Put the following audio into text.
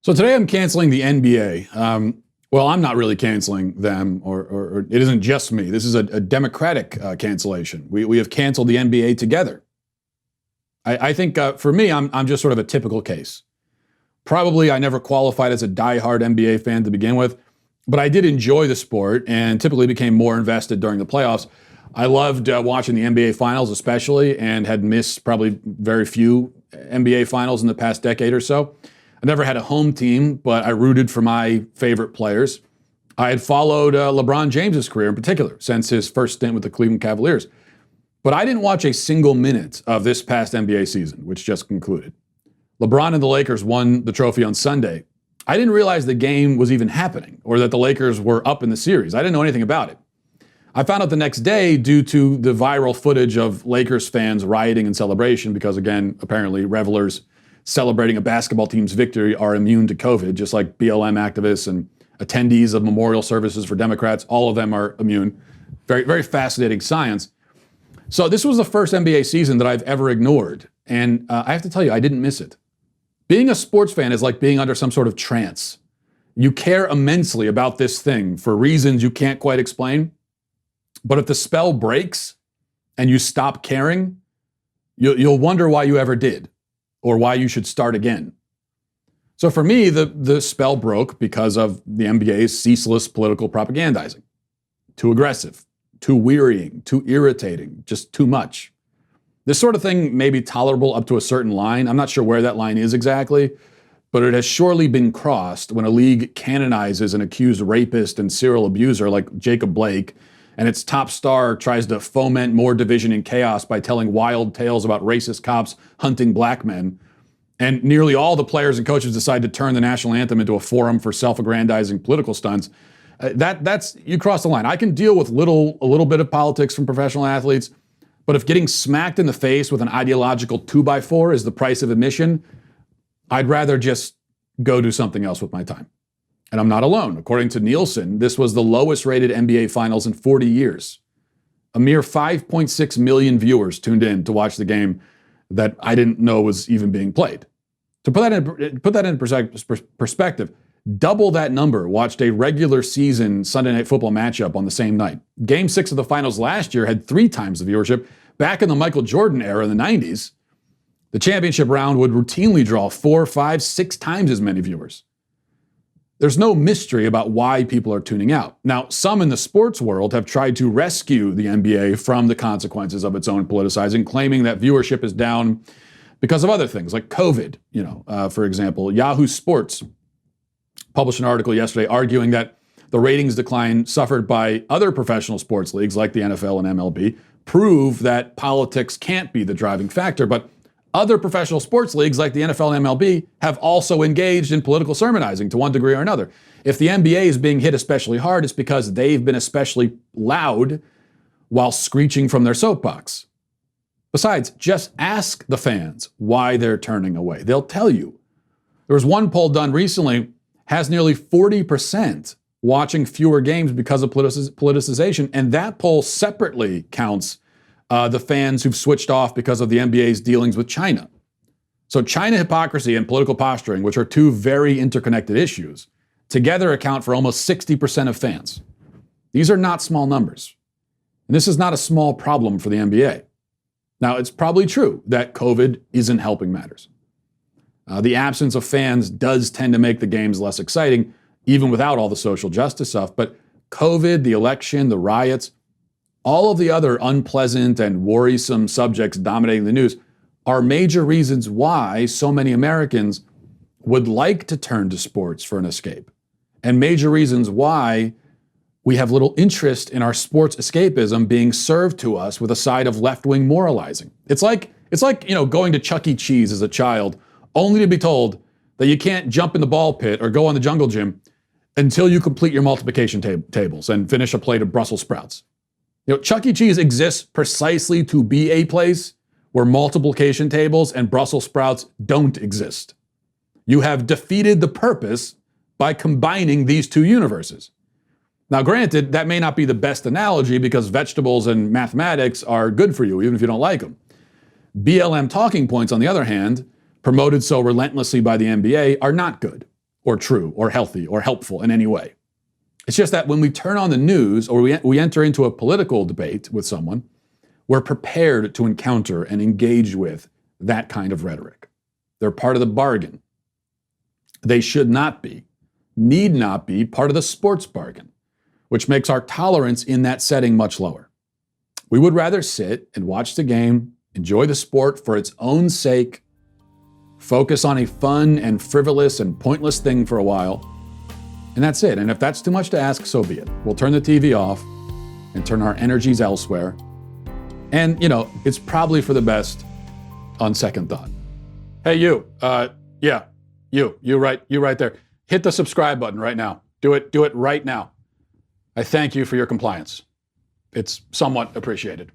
So today I'm canceling the NBA. Well, I'm not really canceling them, or it isn't just me. This is a democratic cancellation. We have canceled the NBA together. I think for me, I'm just sort of a typical case. Probably I never qualified as a diehard NBA fan to begin with, but I did enjoy the sport and typically became more invested during the playoffs. I loved watching the NBA finals especially, and had missed probably very few NBA finals in the past decade or so. I never had a home team, but I rooted for my favorite players. I had followed LeBron James's career in particular since his first stint with the Cleveland Cavaliers. But I didn't watch a single minute of this past NBA season, which just concluded. LeBron and the Lakers won the trophy on Sunday. I didn't realize the game was even happening or that the Lakers were up in the series. I didn't know anything about it. I found out the next day due to the viral footage of Lakers fans rioting in celebration because, again, apparently revelers celebrating a basketball team's victory are immune to COVID, just like BLM activists and attendees of memorial services for Democrats. All of them are immune. Very, very fascinating science. So this was the first NBA season that I've ever ignored. And I have to tell you, I didn't miss it. Being a sports fan is like being under some sort of trance. You care immensely about this thing for reasons you can't quite explain. But if the spell breaks and you stop caring, you'll wonder why you ever did, or why you should start again. So for me, the spell broke because of the NBA's ceaseless political propagandizing. Too aggressive, too wearying, too irritating, just too much. This sort of thing may be tolerable up to a certain line. I'm not sure where that line is exactly, but it has surely been crossed when a league canonizes an accused rapist and serial abuser like Jacob Blake, and its top star tries to foment more division and chaos by telling wild tales about racist cops hunting black men. And nearly all the players and coaches decide to turn the national anthem into a forum for self-aggrandizing political stunts. That's you cross the line. I can deal with a little bit of politics from professional athletes, but if getting smacked in the face with an ideological 2x4 is the price of admission, I'd rather just go do something else with my time. And I'm not alone. According to Nielsen, this was the lowest rated NBA Finals in 40 years. A mere 5.6 million viewers tuned in to watch the game that I didn't know was even being played. To put that in perspective, double that number watched a regular season Sunday Night Football matchup on the same night. Game 6 of the finals last year had 3 times the viewership. Back in the Michael Jordan era in the 90s, the championship round would routinely draw 4, 5, 6 times as many viewers. There's no mystery about why people are tuning out. Now, some in the sports world have tried to rescue the NBA from the consequences of its own politicizing, claiming that viewership is down because of other things like COVID. For example, Yahoo Sports published an article yesterday arguing that the ratings decline suffered by other professional sports leagues like the NFL and MLB prove that politics can't be the driving factor, but other professional sports leagues like the NFL and MLB have also engaged in political sermonizing to one degree or another. If the NBA is being hit especially hard, it's because they've been especially loud while screeching from their soapbox. Besides, just ask the fans why they're turning away. They'll tell you. There was one poll done recently, has nearly 40% watching fewer games because of politicization, and that poll separately counts the fans who've switched off because of the NBA's dealings with China. So China hypocrisy and political posturing, which are two very interconnected issues, together account for almost 60% of fans. These are not small numbers. And this is not a small problem for the NBA. Now, it's probably true that COVID isn't helping matters. The absence of fans does tend to make the games less exciting, even without all the social justice stuff. But COVID, the election, the riots, all of the other unpleasant and worrisome subjects dominating the news are major reasons why so many Americans would like to turn to sports for an escape, and major reasons why we have little interest in our sports escapism being served to us with a side of left-wing moralizing. It's like going to Chuck E. Cheese as a child, only to be told that you can't jump in the ball pit or go on the jungle gym until you complete your multiplication tables and finish a plate of Brussels sprouts. Chuck E. Cheese exists precisely to be a place where multiplication tables and Brussels sprouts don't exist. You have defeated the purpose by combining these two universes. Now, granted, that may not be the best analogy because vegetables and mathematics are good for you, even if you don't like them. BLM talking points, on the other hand, promoted so relentlessly by the NBA, are not good. or true or healthy or helpful in any way. It's just that when we turn on the news or we enter into a political debate with someone, we're prepared to encounter and engage with that kind of rhetoric. They're part of the bargain. They should not be, need not be part of the sports bargain, which makes our tolerance in that setting much lower. We would rather sit and watch the game, enjoy the sport for its own sake, focus on a fun and frivolous and pointless thing for a while, and that's it. And if that's too much to ask, so be it. We'll turn the TV off and turn our energies elsewhere. And, it's probably for the best on second thought. Hey, you right there. Hit the subscribe button right now. Do it right now. I thank you for your compliance. It's somewhat appreciated.